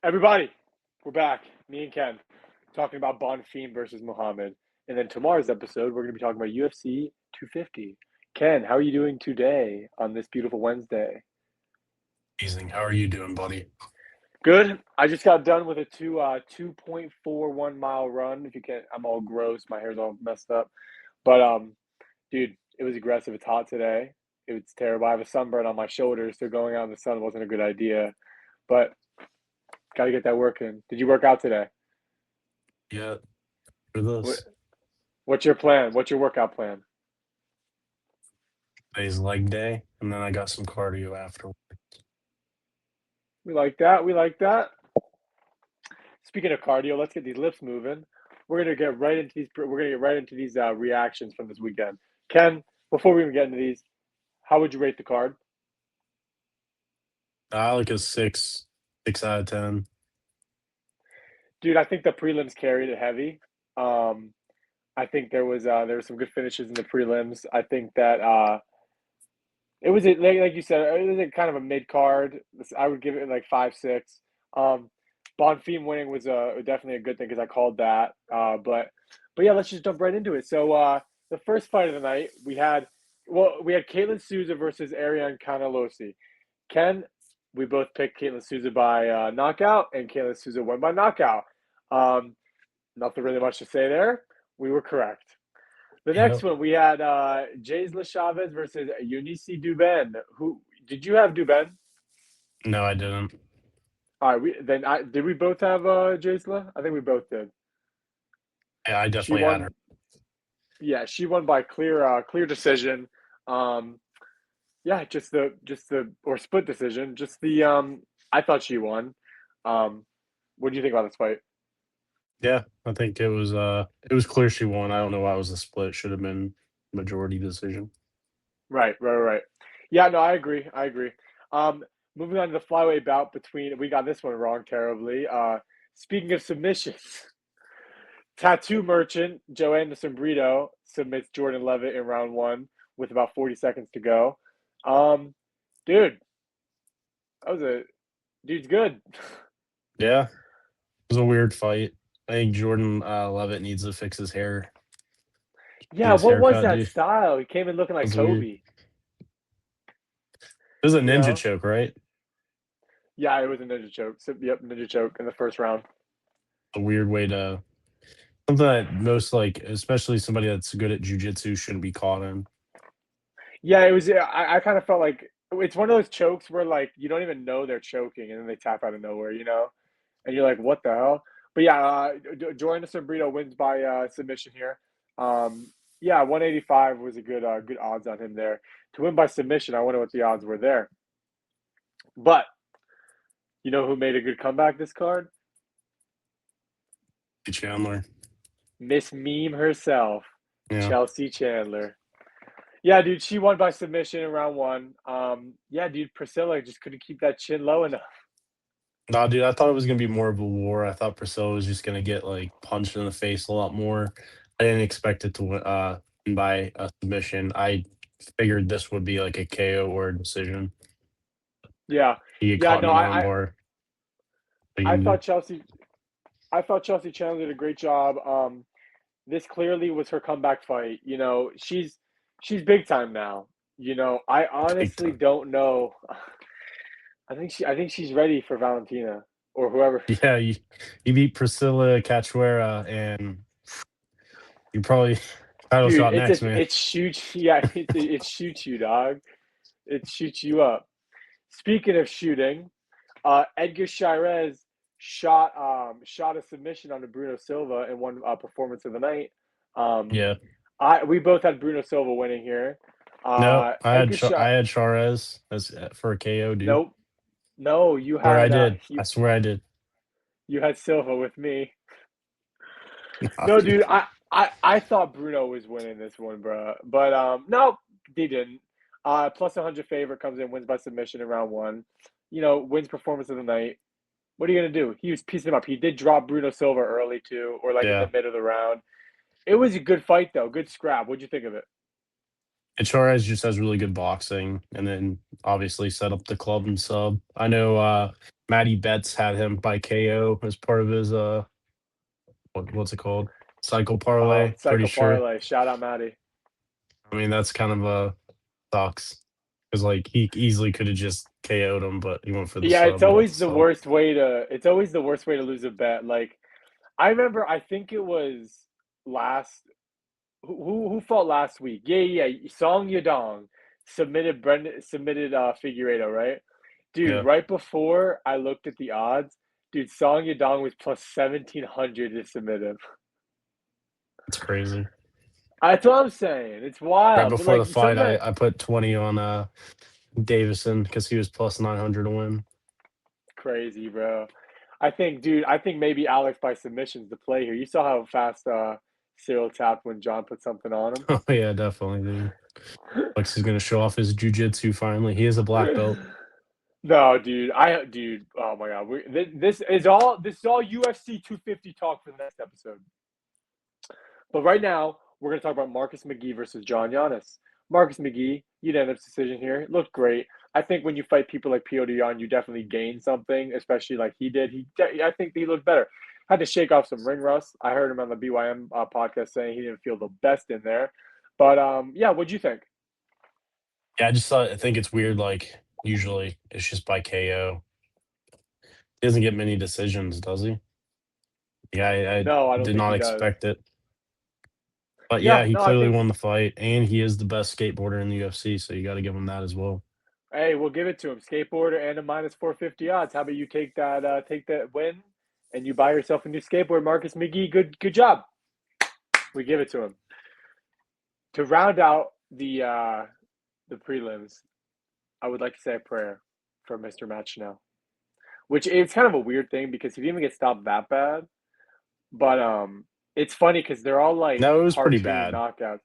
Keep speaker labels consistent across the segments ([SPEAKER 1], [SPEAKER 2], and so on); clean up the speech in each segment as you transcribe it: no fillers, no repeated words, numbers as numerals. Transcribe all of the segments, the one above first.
[SPEAKER 1] Everybody, we're back. Me and Ken talking about BONFIM versus Muhammad. And then tomorrow's episode, we're going to be talking about UFC 250. Ken, how are you doing today on this beautiful Wednesday?
[SPEAKER 2] Amazing. How are you doing, buddy?
[SPEAKER 1] Good. I just got done with a 2.41 mile run. If you can't, I'm all gross. My hair's all messed up. But dude, it was aggressive. It's hot today. It was terrible. I have a sunburn on my shoulders, so going out in the sun wasn't a good idea. But got to get that work in. Did you work out today?
[SPEAKER 2] Yeah, for
[SPEAKER 1] What,
[SPEAKER 2] this.
[SPEAKER 1] what's your plan? What's your workout plan?
[SPEAKER 2] Today's leg day, and then I got some cardio after.
[SPEAKER 1] We like that. We like that. Speaking of cardio, let's get these lips moving. We're gonna get right into these. We're gonna get right into these reactions from this weekend. Ken, before we even get into these, how would you rate the card?
[SPEAKER 2] I like a 6 out of 10.
[SPEAKER 1] Dude, I think the prelims carried it heavy. Um, I think there was some good finishes in the prelims. I think that it was like you said, it was a kind of a mid card. I would give it like 5-6. Um, Bonfim winning was definitely a good thing because I called that. But yeah, let's just jump right into it. So the first fight of the night we had Caitlin Souza versus Ariane Canalosi. Ken, we both picked Caitlin Souza by knockout, and Caitlin Souza won by knockout. Um, Nothing really much to say there. We were correct. The next
[SPEAKER 2] Yep.
[SPEAKER 1] one we had Jaisla Chavez versus Eunice Duben. Who did you have Duben?
[SPEAKER 2] No, I didn't.
[SPEAKER 1] All right, did we both have Jaisla? I think we both did.
[SPEAKER 2] Yeah, I
[SPEAKER 1] She
[SPEAKER 2] definitely had her.
[SPEAKER 1] won. Yeah, she won by clear decision. Um, yeah, just the or split decision. Just the I thought she won. Um, what do you think about this fight?
[SPEAKER 2] Yeah, I think it was clear she won. I don't know why it was a split. Should have been majority decision.
[SPEAKER 1] Right. Yeah, no, I agree. I agree. Um, Moving on to the flyweight bout between we got this one wrong terribly. Speaking of submissions, Tattoo Merchant Joanna Sombrito submits Jordan Levitt in round one with about 40 seconds to go. Um, dude, that was a dude's good.
[SPEAKER 2] Yeah, it was a weird fight. I think Jordan Levitt needs to fix his hair. Get
[SPEAKER 1] Yeah,
[SPEAKER 2] his
[SPEAKER 1] what was
[SPEAKER 2] haircut,
[SPEAKER 1] that
[SPEAKER 2] dude. That
[SPEAKER 1] style? He came in looking like
[SPEAKER 2] was weird.
[SPEAKER 1] Kobe,
[SPEAKER 2] It was a
[SPEAKER 1] you
[SPEAKER 2] ninja
[SPEAKER 1] know?
[SPEAKER 2] choke, right?
[SPEAKER 1] Yeah, it was a ninja choke. So, yep, ninja choke in the first round.
[SPEAKER 2] A weird way to something that most like, especially somebody that's good at jujitsu, shouldn't be caught in.
[SPEAKER 1] Yeah, it was. I kind of felt like it's one of those chokes where like you don't even know they're choking, and then they tap out of nowhere, and you're like, what the hell? But yeah, Jordan Sombrito wins by submission here. Yeah, 185 was a good odds on him there to win by submission. I wonder what the odds were there. But you know who made a good comeback this card?
[SPEAKER 2] Chandler.
[SPEAKER 1] Miss Meme herself,
[SPEAKER 2] Yeah.
[SPEAKER 1] Chelsea Chandler. Yeah, dude, she won by submission in round one. Yeah, dude, Priscilla just couldn't keep that chin low enough.
[SPEAKER 2] Nah, dude, I thought it was gonna be more of a war. I thought Priscilla was just gonna get like punched in the face a lot more. I didn't expect it to win by a submission. I figured this would be like a KO or a decision.
[SPEAKER 1] Yeah,
[SPEAKER 2] You get
[SPEAKER 1] yeah,
[SPEAKER 2] caught in
[SPEAKER 1] no,
[SPEAKER 2] an armbar. What you
[SPEAKER 1] I
[SPEAKER 2] can do?
[SPEAKER 1] thought Chelsea, I thought Chelsea Chandler did a great job. This clearly was her comeback fight. She's big time now. I
[SPEAKER 2] Big
[SPEAKER 1] honestly
[SPEAKER 2] time.
[SPEAKER 1] don't know. I think she's ready for Valentina or whoever.
[SPEAKER 2] Yeah, you beat Priscilla Cachoeira and you probably title
[SPEAKER 1] Dude,
[SPEAKER 2] shot next, man.
[SPEAKER 1] it shoots. Yeah, it shoots you, dog. It shoots you up. Speaking of shooting, Edgar Shirez shot a submission onto Bruno Silva in one performance of the night. Um,
[SPEAKER 2] Yeah.
[SPEAKER 1] we both had Bruno Silva winning here.
[SPEAKER 2] No,
[SPEAKER 1] Edgar
[SPEAKER 2] I
[SPEAKER 1] shot.
[SPEAKER 2] had Charez as for a KO, dude.
[SPEAKER 1] Nope. No,
[SPEAKER 2] Where I did. I swear I did.
[SPEAKER 1] you had Silva with me.
[SPEAKER 2] Nah,
[SPEAKER 1] No,
[SPEAKER 2] dude.
[SPEAKER 1] dude, I thought Bruno was winning this one, bro. But no, he didn't. Plus 100 favorite comes in, wins by submission in round one. Wins performance of the night. What are you gonna do? He was piecing him up. He did drop Bruno Silva early too, or like in the
[SPEAKER 2] Yeah.
[SPEAKER 1] mid of the round. It was a good fight though, good scrap. What'd you think of it?
[SPEAKER 2] And Charez just has really good boxing, and then obviously set up the club and sub. I know Matty Betts had him by KO as part of his what's it called? Cycle parlay, pretty
[SPEAKER 1] Psycho
[SPEAKER 2] sure.
[SPEAKER 1] parlay. Shout out Maddie.
[SPEAKER 2] I mean, that's kind of a sucks because like he easily could have just KO'd him, but he went for the
[SPEAKER 1] Yeah,
[SPEAKER 2] sub
[SPEAKER 1] it's
[SPEAKER 2] and got
[SPEAKER 1] always
[SPEAKER 2] the
[SPEAKER 1] the
[SPEAKER 2] sub.
[SPEAKER 1] worst way to. It's always the worst way to lose a bet. Like I remember, I think it was last. Who fought last week? Yeah. Song Yadong submitted Figueiredo, right? Dude,
[SPEAKER 2] Yeah,
[SPEAKER 1] right before I looked at the odds, dude, Song Yadong was plus 1,700 to submit him.
[SPEAKER 2] it's crazy.
[SPEAKER 1] That's what I'm saying. It's
[SPEAKER 2] Right
[SPEAKER 1] wild, but
[SPEAKER 2] before
[SPEAKER 1] like
[SPEAKER 2] the fight,
[SPEAKER 1] sometimes
[SPEAKER 2] I put 20 on Davison because he was plus 900 to win.
[SPEAKER 1] crazy, bro. I think maybe Alex by submission's the play here. You saw how fast Cyril tapped when John put something on
[SPEAKER 2] Oh yeah, definitely, dude. Lex is gonna show off his jujitsu finally. He is a black
[SPEAKER 1] him.
[SPEAKER 2] belt.
[SPEAKER 1] No, dude. Oh my God, this is all UFC 250 talk for the next episode. But right now, we're gonna talk about Marcus McGee versus John Giannis. Marcus McGee, unanimous decision here. It looked great. I think when you fight people like Piotr Jan, you definitely gain something, especially like he did. I think he looked better. Had to shake off some ring rust. I heard him on the BYM podcast saying he didn't feel the best in there. But yeah, what'd you think?
[SPEAKER 2] Yeah, I think it's weird. Like usually, it's just by KO. He doesn't get many decisions, does he? Yeah, I
[SPEAKER 1] No, I don't
[SPEAKER 2] did
[SPEAKER 1] think
[SPEAKER 2] not
[SPEAKER 1] he does.
[SPEAKER 2] expect it. But yeah,
[SPEAKER 1] Yeah,
[SPEAKER 2] he
[SPEAKER 1] no, I
[SPEAKER 2] clearly
[SPEAKER 1] think
[SPEAKER 2] won the fight, and he is the best skateboarder in the UFC. So you got to give him that as well.
[SPEAKER 1] hey, we'll give it to him. Skateboarder and a minus 450 odds. How about you take that win and you buy yourself a new skateboard, Marcus McGee? Good job. We give it to him. To round out the prelims, I would like to say a prayer for Mr. Matt Schnell, which is kind of a weird thing because he didn't even get stopped that bad. But it's funny because they're all like
[SPEAKER 2] No, it was pretty
[SPEAKER 1] cartoon
[SPEAKER 2] bad.
[SPEAKER 1] knockouts.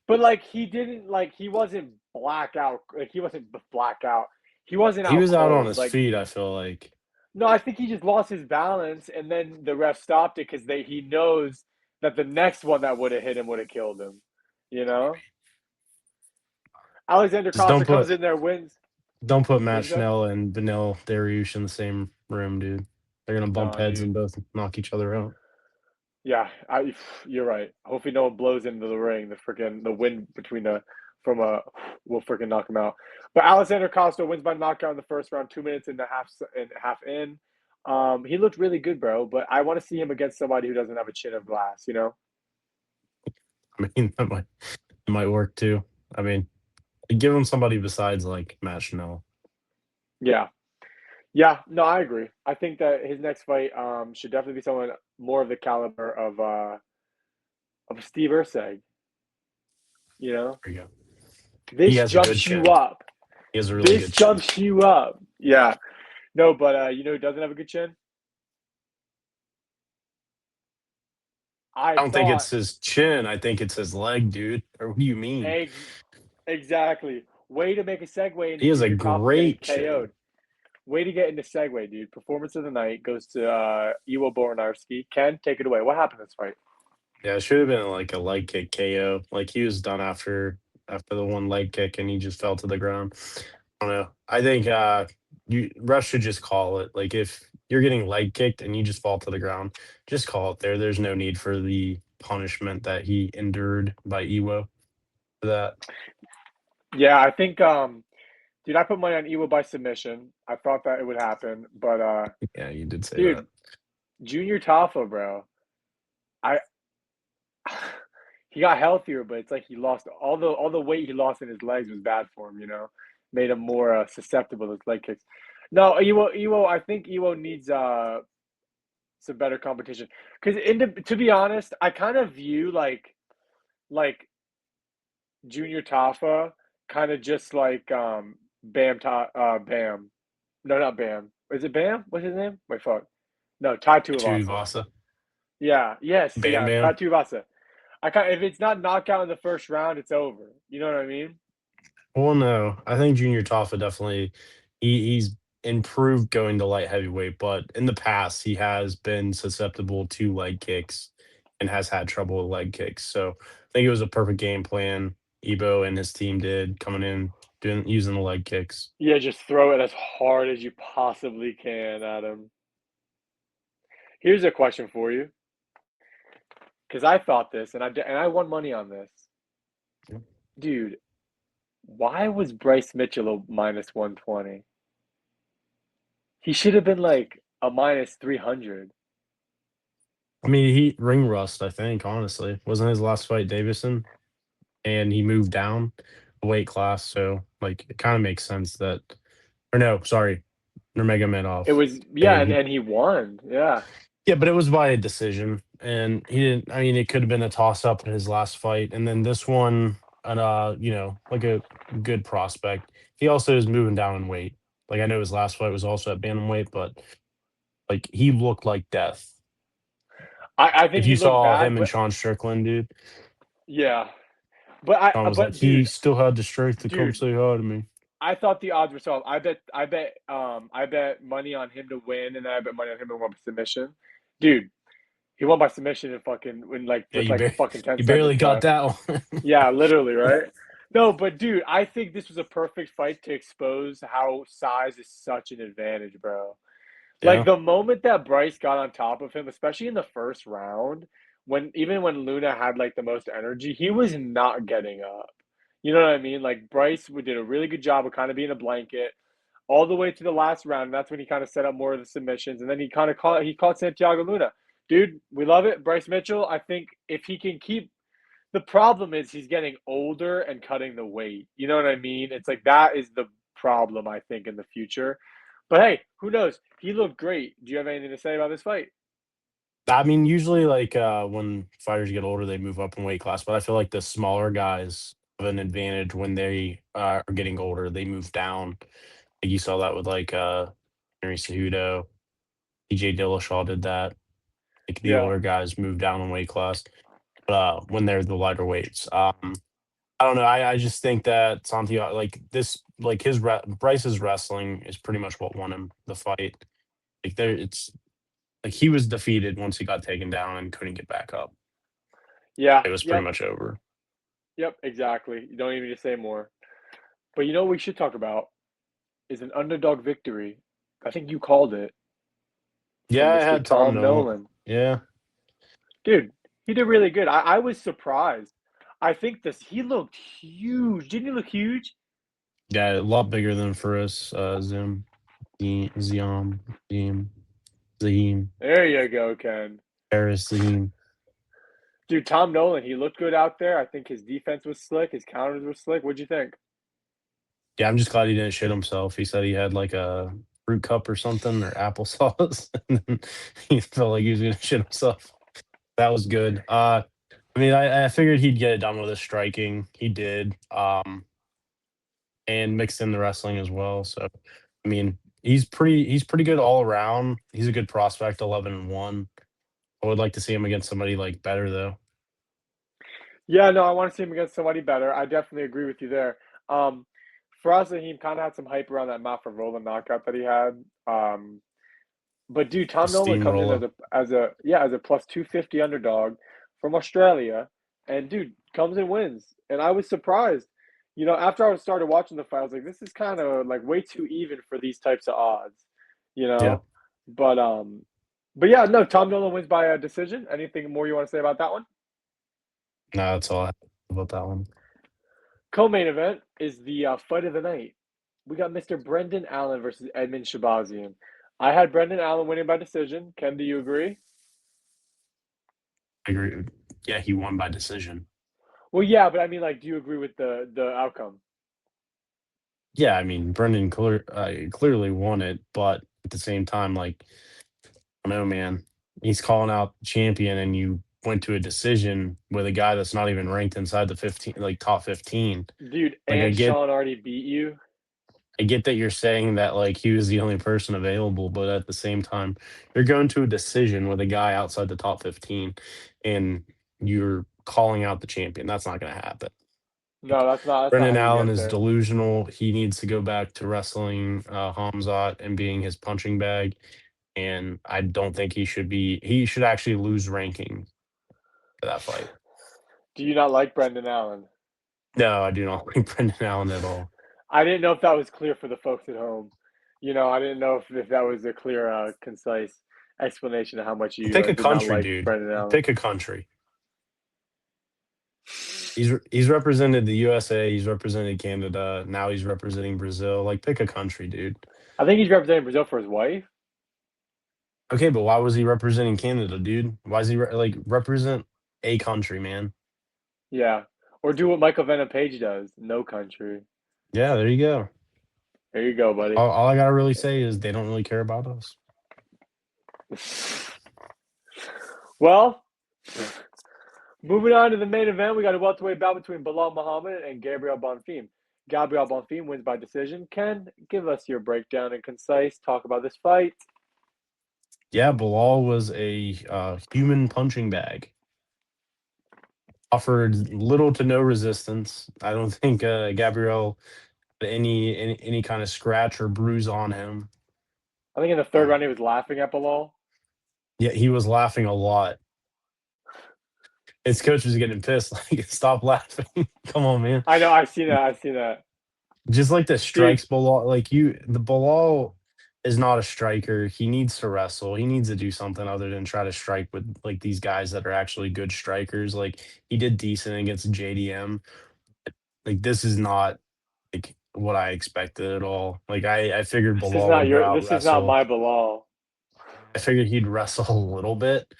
[SPEAKER 1] But like he didn't like he wasn't blackout like he wasn't blackout. He wasn't
[SPEAKER 2] He
[SPEAKER 1] out
[SPEAKER 2] was out on
[SPEAKER 1] cold.
[SPEAKER 2] his
[SPEAKER 1] Like
[SPEAKER 2] feet, I feel like.
[SPEAKER 1] no, I think he just lost his balance, and then the ref stopped it because he knows that the next one that would have hit him would have killed him. You know, Alexander
[SPEAKER 2] Just
[SPEAKER 1] Costa comes in there, wins.
[SPEAKER 2] don't put
[SPEAKER 1] What
[SPEAKER 2] Matt
[SPEAKER 1] did you say?
[SPEAKER 2] Schnell and Benil Dariush in the same room, dude. They're gonna bump
[SPEAKER 1] Nah,
[SPEAKER 2] heads
[SPEAKER 1] dude.
[SPEAKER 2] and both knock each other out.
[SPEAKER 1] Yeah, you're right. Hopefully, no one blows into the ring. The wind between the from a will freaking knock him out. But Alexander Costa wins by knockout in the first round, 2 minutes and a half in. He looked really good, bro. But I want to see him against somebody who doesn't have a chin of glass. You know?
[SPEAKER 2] I mean, it might work too. I mean, give him somebody besides like Matt Schnell.
[SPEAKER 1] Yeah. Yeah, no, I agree. I think that his next fight should definitely be someone more of the caliber of Steve Ursay, you know?
[SPEAKER 2] There you go. He
[SPEAKER 1] This
[SPEAKER 2] has a good
[SPEAKER 1] jumps you
[SPEAKER 2] chin.
[SPEAKER 1] up.
[SPEAKER 2] He has a really
[SPEAKER 1] This
[SPEAKER 2] good chin.
[SPEAKER 1] jumps you up. Yeah. No, but you know who doesn't have a good chin? I
[SPEAKER 2] I don't think
[SPEAKER 1] thought
[SPEAKER 2] it's his chin. I think it's his leg, dude. Or what do you mean?
[SPEAKER 1] ex- exactly. Way to make a segue into
[SPEAKER 2] He has a
[SPEAKER 1] Junior Taffa getting
[SPEAKER 2] great chin.
[SPEAKER 1] KO'd. Way to get into segue, dude. Performance of the night goes to Iwo Borinarski. Ken, take it away. What happened in this fight?
[SPEAKER 2] Yeah, it should have been like a leg kick KO. Like he was done after the one leg kick and he just fell to the ground. I don't know. I think you Rush should just call it. Like if you're getting leg kicked and you just fall to the ground, just call it there. There's no need for the punishment that he endured by Iwo for that.
[SPEAKER 1] Yeah, I think dude, I put money on Iwo by submission. I thought that it would happen, but
[SPEAKER 2] Yeah, you did say that.
[SPEAKER 1] dude, Junior Taffa, bro. I he got healthier, but it's like he lost all the weight he lost in his legs was bad for him. You know, made him more susceptible to leg kicks. No, Ewo. I think Ewo needs some better competition because to be honest, I kind of view like Junior Tafa kind of just like Bam. No, not Bam. Is it Bam? What's his name? Wait, fuck. No, Tai
[SPEAKER 2] To
[SPEAKER 1] Tuivasa.
[SPEAKER 2] Vasa.
[SPEAKER 1] Yeah, yes,
[SPEAKER 2] Bam
[SPEAKER 1] yeah, Tai
[SPEAKER 2] Bam.
[SPEAKER 1] Tuivasa. I kind if it's not knockout in the first round, it's over. You know what I mean?
[SPEAKER 2] Well, no, I think Junior Taffa definitely he's improved going to light heavyweight, but in the past he has been susceptible to leg kicks and has had trouble with leg kicks. So I think it was a perfect game plan. Ebo and his team did coming in doing using the leg kicks.
[SPEAKER 1] Yeah, just throw it as hard as you possibly can at him. Here's a question for you, because I thought this, and I won money on this, dude. Why was Bryce Mitchell a minus 120? He should have been like a minus 300.
[SPEAKER 2] I mean, he ring rust. I think honestly wasn't his last fight Davison, and he moved down a weight class. So like it kind of makes sense that, or no, sorry,
[SPEAKER 1] It
[SPEAKER 2] Nurmagomedov,
[SPEAKER 1] was, yeah,
[SPEAKER 2] and
[SPEAKER 1] and,
[SPEAKER 2] he
[SPEAKER 1] and he won. Yeah.
[SPEAKER 2] yeah, but it was by a decision, and he didn't. I mean, it could have been a toss up in his last fight, and then this one, and like a good prospect. He also is moving down in weight. Like I know his last fight was also at bantamweight, but like he looked like death.
[SPEAKER 1] I
[SPEAKER 2] If
[SPEAKER 1] think
[SPEAKER 2] you
[SPEAKER 1] he looked
[SPEAKER 2] saw
[SPEAKER 1] bad,
[SPEAKER 2] him and
[SPEAKER 1] but
[SPEAKER 2] Sean Strickland, dude,
[SPEAKER 1] yeah.
[SPEAKER 2] I was like,
[SPEAKER 1] But
[SPEAKER 2] he
[SPEAKER 1] dude,
[SPEAKER 2] still had the strength to come
[SPEAKER 1] dude,
[SPEAKER 2] say hi to me.
[SPEAKER 1] I thought the odds were so. I bet money on him to win, and then I bet money on him to win by submission. Dude, he won by submission in fucking in like
[SPEAKER 2] Yeah,
[SPEAKER 1] with like fucking 10
[SPEAKER 2] you barely
[SPEAKER 1] seconds
[SPEAKER 2] got
[SPEAKER 1] left.
[SPEAKER 2] that one.
[SPEAKER 1] Yeah, literally, right? No, but dude, I think this was a perfect fight to expose how size is such an advantage, bro. Like
[SPEAKER 2] Yeah,
[SPEAKER 1] the moment that Bryce got on top of him, especially in the first round, when even when Luna had like the most energy, he was not getting up. You know what I mean? Like Bryce did a really good job of kind of being a blanket all the way to the last round. And that's when he kind of set up more of the submissions, and then he caught Santiago Luna. Dude, we love it. Bryce Mitchell, I think if he can keep the problem is he's getting older and cutting the weight. You know what I mean? It's like that is the problem, I think, in the future. But hey, who knows? He looked great. Do you have anything to say about this fight?
[SPEAKER 2] I mean, usually like when fighters get older, they move up in weight class, but I feel like the smaller guys have an advantage when they are getting older. They move down. Like you saw that with like Henry Cejudo, TJ Dillashaw did that. Like the
[SPEAKER 1] Yeah.
[SPEAKER 2] older guys move down in weight class, when they're the lighter weights. I don't know. I just think that Santiago, like this, like Bryce's wrestling is pretty much what won him the fight. Like there, it's like he was defeated once he got taken down and couldn't get back up.
[SPEAKER 1] Yeah.
[SPEAKER 2] It was pretty
[SPEAKER 1] Yep.
[SPEAKER 2] much over.
[SPEAKER 1] Yep. Exactly. You don't even need to say more. But you know what we should talk about is an underdog victory. I think you called it
[SPEAKER 2] Yeah,
[SPEAKER 1] from
[SPEAKER 2] I
[SPEAKER 1] Mr.
[SPEAKER 2] had Tom
[SPEAKER 1] Tom
[SPEAKER 2] Nolan.
[SPEAKER 1] Nolan.
[SPEAKER 2] Yeah,
[SPEAKER 1] Dude, he did really good. I was surprised. I think this he looked huge. Didn't he look huge?
[SPEAKER 2] yeah, a lot bigger than for us. Ziam, Zim, Zahim,
[SPEAKER 1] There you go, Ken.
[SPEAKER 2] Paris, Zahim.
[SPEAKER 1] Dude, Tom Nolan, he looked good out there. I think his defense was slick. His counters were slick. What'd you think?
[SPEAKER 2] Yeah, I'm just glad he didn't shit himself. He said he had like a fruit cup or something or applesauce, and then he felt like he was gonna shit himself. That was good. I mean, I figured he'd get it done with his striking. He did. And mixed in the wrestling as well. So, I mean, he's pretty good all around. He's a good prospect, 11-1. I would like to see him against somebody like better though.
[SPEAKER 1] Yeah, no, I want to see him against somebody better. I definitely agree with you there. Um, for us, he kind of had some hype around that Matt Favola knockout that he had. But dude,
[SPEAKER 2] A
[SPEAKER 1] Tom Nolan comes in
[SPEAKER 2] steamroller.
[SPEAKER 1] as a plus 250 underdog from Australia, and dude comes and wins. And I was surprised. You know, after I started watching the fight, I was like, this is kind of like way too even for these types of odds. You
[SPEAKER 2] Yeah.
[SPEAKER 1] know, but um, but yeah, no, Tom Nolan wins by a decision. Anything more you want to say about that one?
[SPEAKER 2] No, that's all I have about that one.
[SPEAKER 1] Co-main event is the fight of the night. We got Mr. Brendan Allen versus Edmund Shabazian. I had Brendan Allen winning by decision. Ken, do you agree?
[SPEAKER 2] I agree. Yeah, he won by decision.
[SPEAKER 1] Well, yeah, but I mean, like, do you agree with the outcome?
[SPEAKER 2] Yeah, I mean, clearly won it, but at the same time, like, I don't know, man. He's calling out the champion, and you went to a decision with a guy that's not even ranked inside the 15, like top 15.
[SPEAKER 1] Dude,
[SPEAKER 2] Like,
[SPEAKER 1] and Sean already beat you.
[SPEAKER 2] I get that you're saying that like he was the only person available, but at the same time, you're going to a decision with a guy outside the top 15 and you're calling out the champion. That's not going to happen.
[SPEAKER 1] No,
[SPEAKER 2] Like,
[SPEAKER 1] that's not how
[SPEAKER 2] Brendan
[SPEAKER 1] you
[SPEAKER 2] Allen
[SPEAKER 1] get
[SPEAKER 2] is
[SPEAKER 1] there.
[SPEAKER 2] delusional. He needs to go back to wrestling Hamzat and being his punching bag. And I don't think he should actually lose ranking for that fight.
[SPEAKER 1] Do you not like Brendan Allen?
[SPEAKER 2] No, I do not like Brendan Allen at all.
[SPEAKER 1] I didn't know if that was clear for the folks at home. I didn't know if that was a clear, concise explanation of how much you
[SPEAKER 2] Pick a
[SPEAKER 1] did not
[SPEAKER 2] country,
[SPEAKER 1] like
[SPEAKER 2] dude.
[SPEAKER 1] Brendan Allen.
[SPEAKER 2] Pick a country. He's represented the USA. He's represented Canada. Now he's representing Brazil. Like, pick a country, dude.
[SPEAKER 1] I think he's representing Brazil for his wife.
[SPEAKER 2] Okay, but why was he representing Canada, dude? Why is he like represent a country, man?
[SPEAKER 1] Yeah. Or do what Michael Venom Page does. No country.
[SPEAKER 2] Yeah, there you go.
[SPEAKER 1] There you go, buddy.
[SPEAKER 2] All I gotta really say is they don't really care about us.
[SPEAKER 1] Well, moving on to the main event, we got a welterweight bout between Bilal Muhammad and Gabriel Bonfim. Gabriel Bonfim wins by decision. Ken, give us your breakdown and concise talk about this fight.
[SPEAKER 2] Yeah, Bilal was a human punching bag. Offered little to no resistance. I don't think Gabriel had any kind of scratch or bruise on him.
[SPEAKER 1] I think in the third round he was laughing at Bilal.
[SPEAKER 2] Yeah, he was laughing a lot. His coach was getting pissed. Like, stop laughing. Come on, man.
[SPEAKER 1] I know. I've seen that. I've seen that.
[SPEAKER 2] Just like the
[SPEAKER 1] Dude,
[SPEAKER 2] strikes Bilal. The Bilal is not a striker. He needs to wrestle. He needs to do something other than try to strike with like these guys that are actually good strikers. Like, he did decent against JDM. Like, this is not like what I expected at all. Like, I figured Bilal would go out
[SPEAKER 1] this is not
[SPEAKER 2] wrestle.
[SPEAKER 1] my Bilal.
[SPEAKER 2] I figured he'd wrestle a little bit,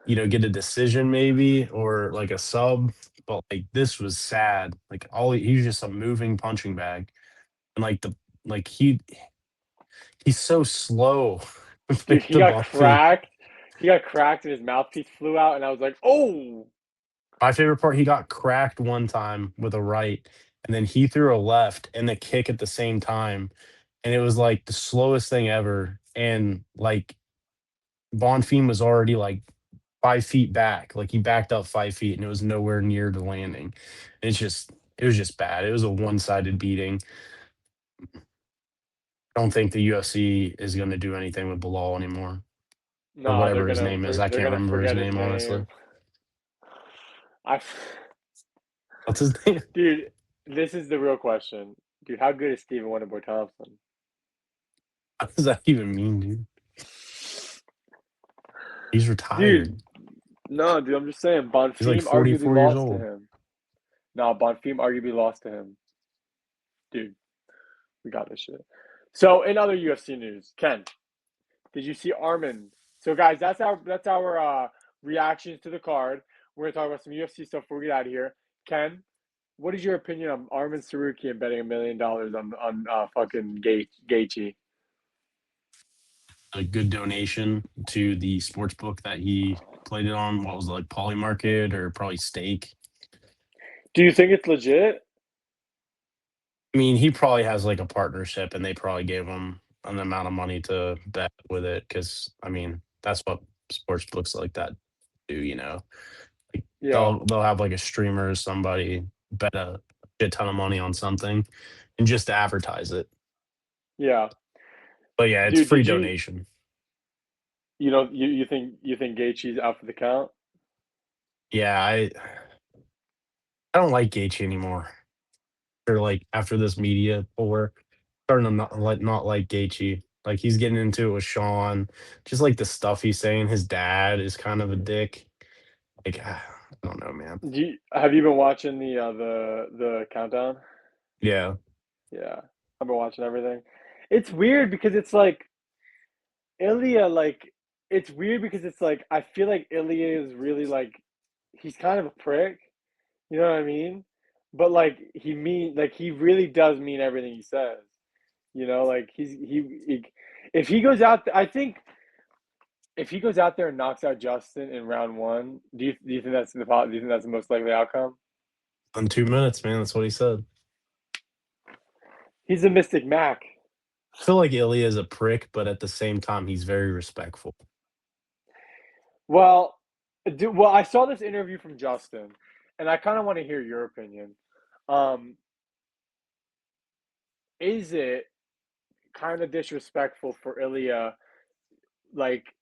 [SPEAKER 2] get a decision maybe or like a sub. But like, this was sad. Like, he's just a moving punching bag, and like he's so slow.
[SPEAKER 1] Dude,
[SPEAKER 2] Like the ball thing.
[SPEAKER 1] He got cracked and his mouthpiece flew out, and I was like, oh,
[SPEAKER 2] My favorite part, he got cracked one time with a right, and then he threw a left and the kick at the same time, and it was like the slowest thing ever. And like Bonfim was already like 5 feet back. Like, he backed up 5 feet and it was nowhere near the landing. It was just bad. It was a one-sided beating. I don't think the UFC is going to do anything with Bilal anymore, or
[SPEAKER 1] no,
[SPEAKER 2] whatever his name is. I
[SPEAKER 1] they're
[SPEAKER 2] can't
[SPEAKER 1] gonna
[SPEAKER 2] remember his
[SPEAKER 1] forget his
[SPEAKER 2] name, honestly.
[SPEAKER 1] name. I,
[SPEAKER 2] What's his name?
[SPEAKER 1] dude, this is the real question, dude. How good is Stephen Wonderboy Thompson?
[SPEAKER 2] What does that even mean, dude? He's retired.
[SPEAKER 1] Dude, no, dude. I'm just saying,
[SPEAKER 2] He's like
[SPEAKER 1] Bonfim arguably
[SPEAKER 2] 44 years
[SPEAKER 1] lost to
[SPEAKER 2] old.
[SPEAKER 1] him. No, Bonfim arguably lost to him, dude. We got this shit. So, in other UFC news, Ken, did you see Armin? So, guys, that's our reactions to the card. We're gonna talk about some UFC stuff before we get out of here. Ken, what is your opinion on Armin Sarukian betting $1 million on fucking Gaethje?
[SPEAKER 2] A good donation to the sports book that he played it on. What was it, like, Poly Market or probably Stake?
[SPEAKER 1] Do you think it's legit?
[SPEAKER 2] I mean, he probably has like a partnership and they probably gave him an amount of money to bet with it because, I mean, that's what sports books like that do. Like,
[SPEAKER 1] Yeah,
[SPEAKER 2] they'll have like a streamer or somebody bet a shit ton of money on something and just to advertise it.
[SPEAKER 1] yeah,
[SPEAKER 2] But yeah, it's
[SPEAKER 1] dude.
[SPEAKER 2] free
[SPEAKER 1] Did you
[SPEAKER 2] donation.
[SPEAKER 1] you know you think Gaethje's out for the count?
[SPEAKER 2] Yeah, I don't like Gaethje anymore. Or like after this media pour, starting to not like Gaethje. Like, he's getting into it with Sean. Just like the stuff he's saying. His dad is kind of a dick. Like, I don't know, man.
[SPEAKER 1] Have you been watching the countdown?
[SPEAKER 2] Yeah.
[SPEAKER 1] Yeah, I've been watching everything. It's weird because it's like Ilya, like it's weird because it's like I feel like Ilya is really like he's kind of a prick, you know what I mean? But like he really does mean everything he says. Like if he goes out, I think if he goes out there and knocks out Justin in round one, do you think do you think that's the most likely outcome?
[SPEAKER 2] In 2 minutes, man. That's what he said.
[SPEAKER 1] He's a Mystic Mac.
[SPEAKER 2] I feel like Ilya is a prick, but at the same time, he's very respectful.
[SPEAKER 1] Well, I saw this interview from Justin, and I kind of want to hear your opinion. Um, is it kind of disrespectful for Ilya, like,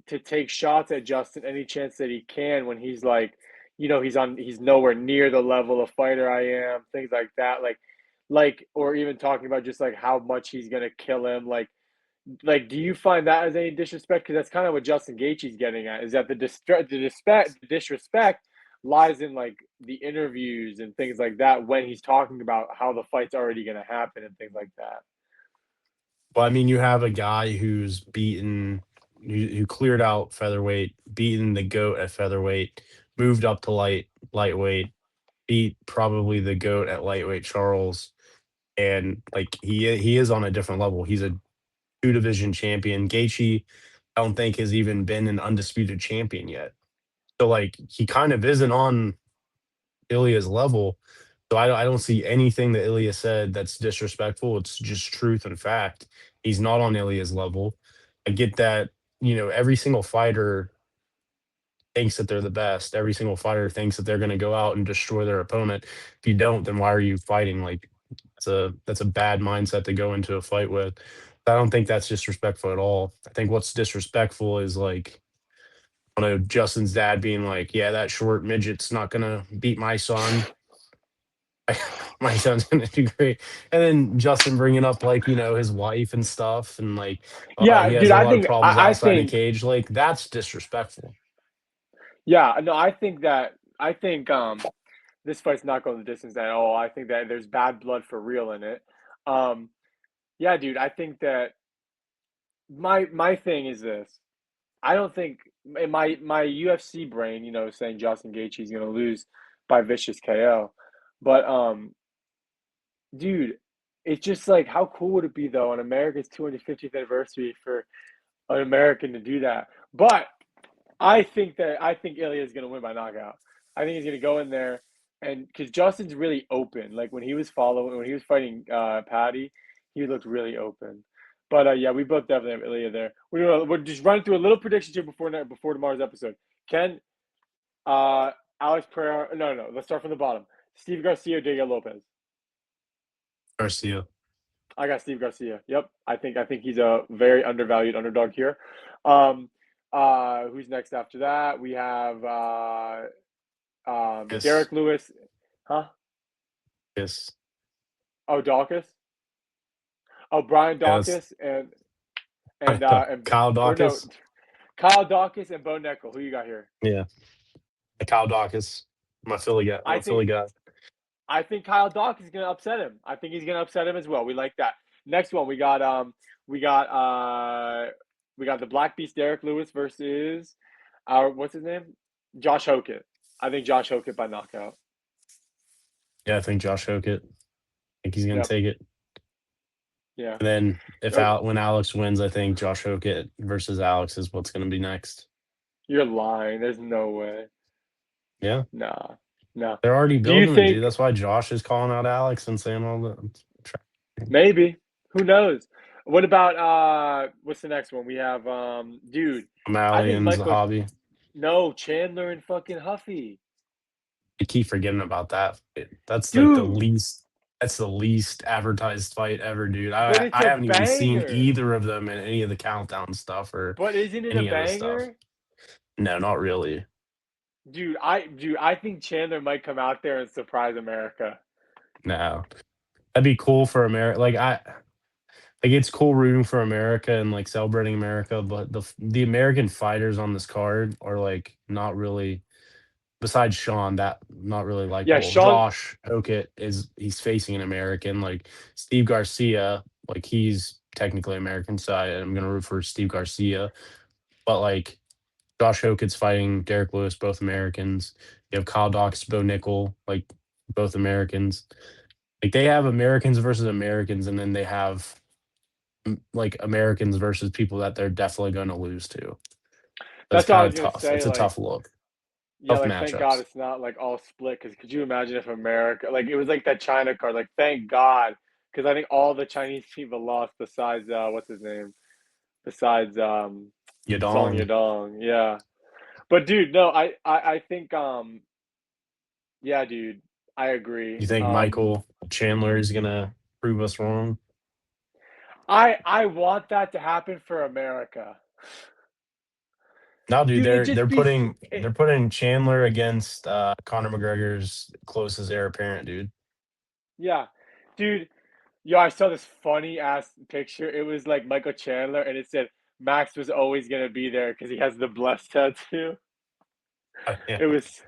[SPEAKER 1] to take shots at Justin any chance that he can when he's like, he's nowhere near the level of fighter I am, things like that. Or even talking about just like how much he's gonna kill him. Do you find that as any disrespect? Because that's kind of what Justin Gaethje's getting at. Is that the disrespect lies in like the interviews and things like that when he's talking about how the fight's already gonna happen and things like that.
[SPEAKER 2] Well, I mean, you have a guy who's who cleared out featherweight, beaten the goat at featherweight, moved up to lightweight, beat probably the goat at lightweight, Charles, and like he is on a different level. He's a two division champion. Gaethje, I don't think has even been an undisputed champion yet. So like he kind of isn't on Ilya's level. So I don't see anything that Ilya said that's disrespectful. It's just truth and fact. He's not on Ilya's level. I get that, every single fighter thinks that they're the best. Every single fighter thinks that they're going to go out and destroy their opponent. If you don't, then why are you fighting? Like that's a bad mindset to go into a fight with. I don't think that's disrespectful at all. I think what's disrespectful is like Justin's dad being like, "Yeah, that short midget's not gonna beat my son. My son's gonna do great." And then Justin bringing up like his wife and stuff, and like
[SPEAKER 1] Yeah,
[SPEAKER 2] he has
[SPEAKER 1] dude.
[SPEAKER 2] a
[SPEAKER 1] I
[SPEAKER 2] lot of
[SPEAKER 1] think
[SPEAKER 2] problems
[SPEAKER 1] I
[SPEAKER 2] outside the
[SPEAKER 1] think
[SPEAKER 2] cage. Like that's disrespectful.
[SPEAKER 1] yeah. No, I think this fight's not going the distance at all. I think that there's bad blood for real in it. Um, yeah, dude. I think that my thing is this. I don't think in my UFC brain, saying Justin Gaethje's gonna lose by vicious KO, but dude, it's just like how cool would it be though on America's 250th anniversary for an American to do that? But I think Ilya is gonna win by knockout. I think he's gonna go in there and because Justin's really open. Like when he was fighting Patty, he looked really open. But yeah, we both definitely have Ilya there. We're just running through a little prediction here before tomorrow's episode. Ken, uh, Alex Pereira. No, no, let's start from the bottom. Steve Garcia, or Diego Lopez.
[SPEAKER 2] Garcia.
[SPEAKER 1] I got Steve Garcia. Yep, I think he's a very undervalued underdog here. Um, who's next after that? We have
[SPEAKER 2] Yes.
[SPEAKER 1] Derek Lewis. Huh?
[SPEAKER 2] Yes.
[SPEAKER 1] Oh, Dawkins. Oh, Brian
[SPEAKER 2] Yeah, that's
[SPEAKER 1] Dawkins and
[SPEAKER 2] Kyle
[SPEAKER 1] or no,
[SPEAKER 2] Dawkins.
[SPEAKER 1] Kyle Dawkins and Bo Nickel. Who you got here?
[SPEAKER 2] Yeah, Kyle Dawkins. My Philly guy. I'm
[SPEAKER 1] I
[SPEAKER 2] a Philly
[SPEAKER 1] think
[SPEAKER 2] guy.
[SPEAKER 1] I think Kyle Dawkins is gonna upset him. I think he's gonna upset him as well. We like that. Next one, we got we got the Black Beast Derek Lewis versus our what's his name? Josh Hokett. I think Josh Hokett by knockout.
[SPEAKER 2] Yeah, I think Josh Hokett. I think he's gonna
[SPEAKER 1] Yep.
[SPEAKER 2] take it.
[SPEAKER 1] Yeah.
[SPEAKER 2] And then
[SPEAKER 1] Oh,
[SPEAKER 2] when Alex wins, I think Josh Hokett versus Alex is what's gonna be next.
[SPEAKER 1] you're lying. There's no way.
[SPEAKER 2] Yeah.
[SPEAKER 1] Nah. Nah.
[SPEAKER 2] They're already
[SPEAKER 1] Do you
[SPEAKER 2] building it, dude.
[SPEAKER 1] think
[SPEAKER 2] That's why Josh is calling out Alex and saying all the
[SPEAKER 1] maybe? Who knows? What about what's the next one? We have dude, I think
[SPEAKER 2] Malians, the
[SPEAKER 1] Michael
[SPEAKER 2] hobby.
[SPEAKER 1] no, Chandler and fucking Huffy.
[SPEAKER 2] I keep forgetting about that. That's like
[SPEAKER 1] Dude,
[SPEAKER 2] that's the least advertised fight ever, dude.
[SPEAKER 1] but
[SPEAKER 2] I
[SPEAKER 1] it's
[SPEAKER 2] I
[SPEAKER 1] a
[SPEAKER 2] haven't even seen
[SPEAKER 1] banger.
[SPEAKER 2] either of them in any of the countdown stuff or
[SPEAKER 1] But isn't it a
[SPEAKER 2] any of the stuff.
[SPEAKER 1] banger?
[SPEAKER 2] No, not really.
[SPEAKER 1] Dude, I think Chandler might come out there and surprise America.
[SPEAKER 2] No. That'd be cool for America. Like it's cool rooting for America and like celebrating America, but the American fighters on this card are like not really besides Sean, that not really
[SPEAKER 1] Yeah,
[SPEAKER 2] likable.
[SPEAKER 1] Sean,
[SPEAKER 2] Josh Hokett he's facing an American. Like Steve Garcia, like he's technically American, so I'm gonna root for Steve Garcia. But like Josh Hokett's fighting Derek Lewis, both Americans. You have Kyle Dawkins, Bo Nickel, like both Americans. Like they have Americans versus Americans, and then they have like Americans versus people that they're definitely going to lose to. That's
[SPEAKER 1] that's what I
[SPEAKER 2] kind
[SPEAKER 1] was
[SPEAKER 2] of
[SPEAKER 1] gonna
[SPEAKER 2] tough.
[SPEAKER 1] say.
[SPEAKER 2] It's a
[SPEAKER 1] Like,
[SPEAKER 2] tough look,
[SPEAKER 1] yeah,
[SPEAKER 2] tough
[SPEAKER 1] like thank God
[SPEAKER 2] matchups.
[SPEAKER 1] it's not like all split. Because could you imagine if America, like it was like that China card. Like, thank God, because I think all the Chinese people lost besides what's his name? Besides Song
[SPEAKER 2] Yadong.
[SPEAKER 1] Yadong. Yeah, but dude, no, I think yeah, dude, I agree.
[SPEAKER 2] You think Michael Chandler is gonna prove us wrong?
[SPEAKER 1] I want that to happen for America.
[SPEAKER 2] No, dude,
[SPEAKER 1] Dude, it
[SPEAKER 2] they're
[SPEAKER 1] just
[SPEAKER 2] they're
[SPEAKER 1] be
[SPEAKER 2] putting
[SPEAKER 1] it,
[SPEAKER 2] they're putting Chandler against Conor McGregor's closest heir apparent, dude.
[SPEAKER 1] yeah. Dude, yo, I saw this funny ass picture. It was like Michael Chandler and it said Max was always gonna be there because he has the blessed tattoo.
[SPEAKER 2] Yeah.
[SPEAKER 1] It was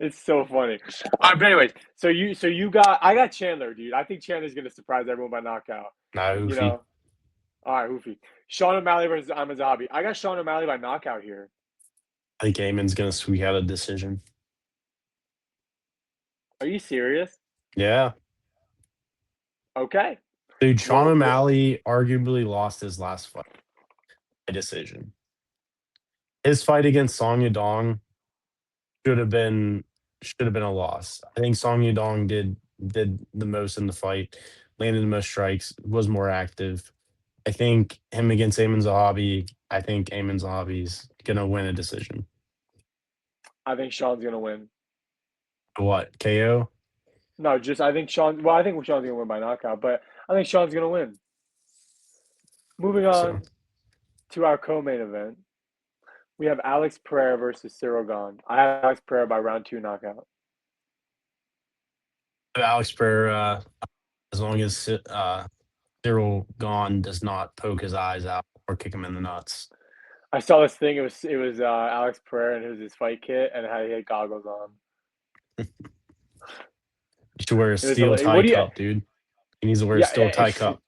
[SPEAKER 1] it's so funny. All right, but anyways, so you got I got Chandler, dude. I think Chandler's gonna surprise everyone by knockout.
[SPEAKER 2] Nah,
[SPEAKER 1] You
[SPEAKER 2] Hoofy.
[SPEAKER 1] know, all right, Hoofy. Sean O'Malley versus Ahmed Zahabi. I got Sean O'Malley by knockout here.
[SPEAKER 2] I think Eamon's gonna squeak out a decision.
[SPEAKER 1] Are you serious?
[SPEAKER 2] Yeah.
[SPEAKER 1] Okay.
[SPEAKER 2] Dude, Sean
[SPEAKER 1] Well,
[SPEAKER 2] O'Malley arguably lost his last fight by decision. His fight against Song Yadong should have been should have been a loss. I think Song Yadong did the most in the fight, landed the most strikes, was more active. I think him against Eamon Zahabi, I think Eamon Zahabi's gonna win a decision.
[SPEAKER 1] I think Sean's gonna win.
[SPEAKER 2] What, KO?
[SPEAKER 1] No, just I think Sean. Well, I think Sean's gonna win by knockout, but I think Sean's gonna win. Moving
[SPEAKER 2] So
[SPEAKER 1] on to our co-main event, we have Alex Pereira versus Cyril Gahn. I have Alex Pereira by round two knockout.
[SPEAKER 2] Alex Pereira, as long as Cyril Gahn does not poke his eyes out or kick him in the nuts.
[SPEAKER 1] I saw this thing. It was Alex Pereira and it was his fight kit and he had goggles on.
[SPEAKER 2] You should wear a
[SPEAKER 1] It was
[SPEAKER 2] steel
[SPEAKER 1] hilarious.
[SPEAKER 2] tie
[SPEAKER 1] What do you?
[SPEAKER 2] cup, dude. He needs to wear a
[SPEAKER 1] Yeah,
[SPEAKER 2] steel tie cup,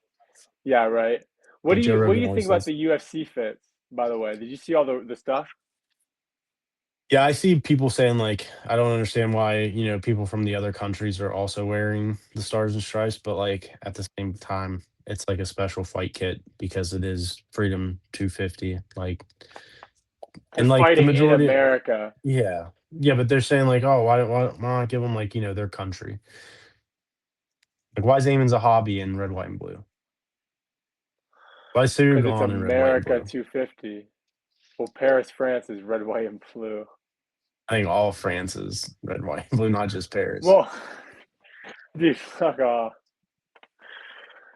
[SPEAKER 1] yeah, right. What
[SPEAKER 2] like
[SPEAKER 1] do
[SPEAKER 2] Joe
[SPEAKER 1] you What do
[SPEAKER 2] Rogan
[SPEAKER 1] you think
[SPEAKER 2] always
[SPEAKER 1] about
[SPEAKER 2] says.
[SPEAKER 1] the UFC fits? By the way, did you see all the stuff?
[SPEAKER 2] Yeah, I see people saying like, I don't understand why, people from the other countries are also wearing the stars and stripes, but like at the same time, it's like a special fight kit because it is Freedom 250. Like,
[SPEAKER 1] You're
[SPEAKER 2] and like the
[SPEAKER 1] fighting in
[SPEAKER 2] majority,
[SPEAKER 1] America
[SPEAKER 2] yeah, yeah, but they're saying like, oh, why not give them like their country? Like, why is Eamon's a hobby in red, white, and blue? Why is Sugar
[SPEAKER 1] because it's
[SPEAKER 2] gone in red, white, and
[SPEAKER 1] America
[SPEAKER 2] blue?
[SPEAKER 1] 250. Well, Paris, France is red, white, and blue.
[SPEAKER 2] I think all France is red, white, and blue, not just Paris.
[SPEAKER 1] Well, dude, fuck off.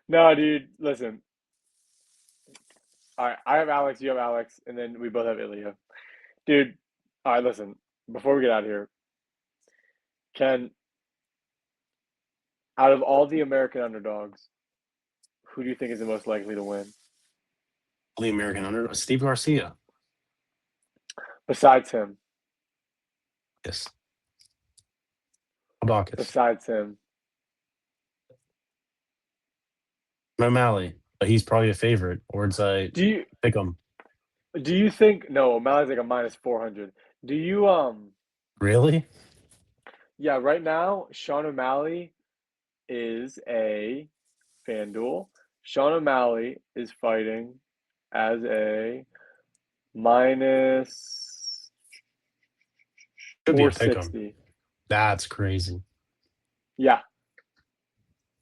[SPEAKER 1] No, dude, listen. All right, I have Alex, you have Alex, and then we both have Ilya. Dude, all right, listen. Before we get out of here, Ken, out of all the American underdogs, who do you think is the most likely to win?
[SPEAKER 2] The American underdog, Steve Garcia.
[SPEAKER 1] Besides him,
[SPEAKER 2] Yes, Abacus.
[SPEAKER 1] besides him.
[SPEAKER 2] O'Malley, but he's probably a favorite, or it's a
[SPEAKER 1] Do you
[SPEAKER 2] pick 'em.
[SPEAKER 1] do you think no, O'Malley's like a minus 400. Do you
[SPEAKER 2] Really?
[SPEAKER 1] yeah, right now Sean O'Malley is a FanDuel. Sean O'Malley is fighting as a minus
[SPEAKER 2] Could be a pick 'em.
[SPEAKER 1] 460.
[SPEAKER 2] That's crazy.
[SPEAKER 1] Yeah,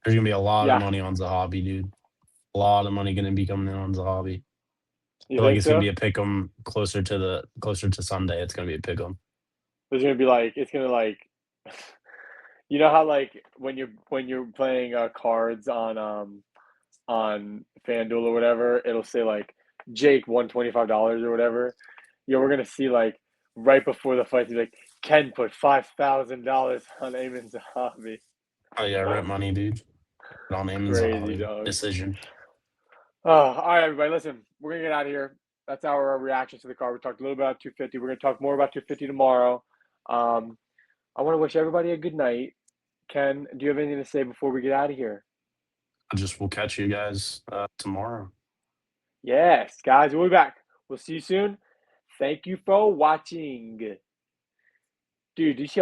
[SPEAKER 2] There's gonna be a lot of
[SPEAKER 1] yeah.
[SPEAKER 2] money on Zahabi, dude. A lot of money gonna be coming in on Zahabi.
[SPEAKER 1] You
[SPEAKER 2] Feel like
[SPEAKER 1] think
[SPEAKER 2] it's gonna be
[SPEAKER 1] so?
[SPEAKER 2] a pick 'em closer to Sunday. It's gonna be a pick 'em.
[SPEAKER 1] There's gonna be like it's gonna like you know how like when you're playing cards on FanDuel or whatever, it'll say like Jake won $25 or whatever. Yeah, we're gonna see like right before the fight, he's like Ken put $5,000 on Eamon's hobby.
[SPEAKER 2] Oh yeah, rent money, dude. On Amon
[SPEAKER 1] Crazy
[SPEAKER 2] Zahabi
[SPEAKER 1] dog.
[SPEAKER 2] decision.
[SPEAKER 1] Oh, all right, everybody. Listen, we're gonna get out of here. That's our reactions to the card. We talked a little bit about 250. We're gonna talk more about 250 tomorrow. Um, I want to wish everybody a good night. Ken, do you have anything to say before we get out of here?
[SPEAKER 2] I just will catch you guys tomorrow.
[SPEAKER 1] Yes, guys, we'll be back. We'll see you soon. Thank you for watching. Dude, do you see